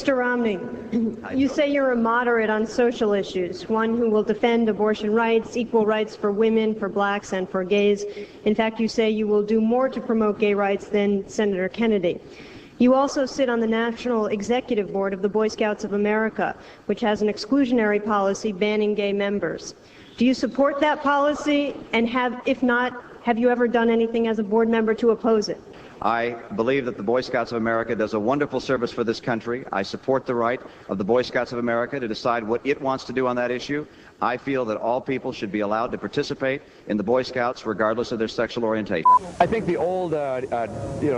Mr. Romney, you say you're a moderate on social issues, one who will defend abortion rights, equal rights for women, for blacks, and for gays. In fact, you say you will do more to promote gay rights than Senator Kennedy. You also sit on the National Executive Board of the Boy Scouts of America, which has an exclusionary policy banning gay members. Do you support that policy? And if not, have you ever done anything as a board member to oppose it? I believe that the Boy Scouts of America does a wonderful service for this country. I support the right of the Boy Scouts of America to decide what it wants to do on that issue. I feel that all people should be allowed to participate in the Boy Scouts regardless of their sexual orientation. I think the old,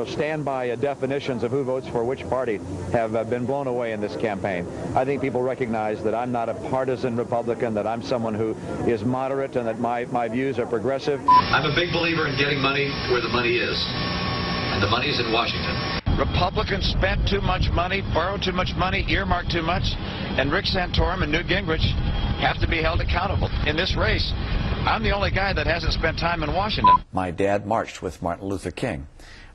standby definitions of who votes for which party have been blown away in this campaign. I think people recognize that I'm not a partisan Republican, that I'm someone who is moderate, and that my views are progressive. I'm a big believer in getting money where the money is. And the money's in Washington. Republicans spent too much money, borrowed too much money, earmarked too much, and Rick Santorum and Newt Gingrich have to be held accountable. In this race, I'm the only guy that hasn't spent time in Washington. My dad marched with Martin Luther King.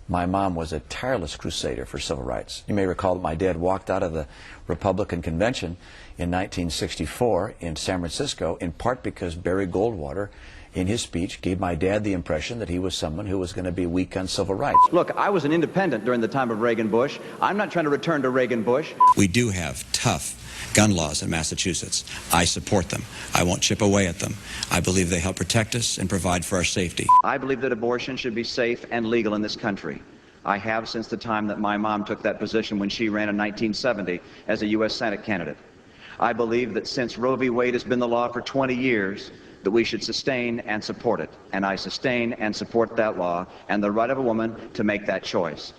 My mom was a tireless crusader for civil rights. You may recall that my dad walked out of the Republican convention in 1964 in San Francisco, in part because Barry Goldwater, in his speech, gave my dad the impression that he was someone who was going to be weak on civil rights. Look, I was an independent during the time of Reagan-Bush. I'm not trying to return to Reagan-Bush. We do have tough gun laws in Massachusetts. I support them. I won't chip away at them. I believe they help protect us and provide for our safety. I believe that abortion should be safe and legal in this country. I have since the time that my mom took that position when she ran in 1970 as a U.S. Senate candidate. I believe that since Roe v. Wade has been the law for 20 years, that we should sustain and support it. And I sustain and support that law and the right of a woman to make that choice.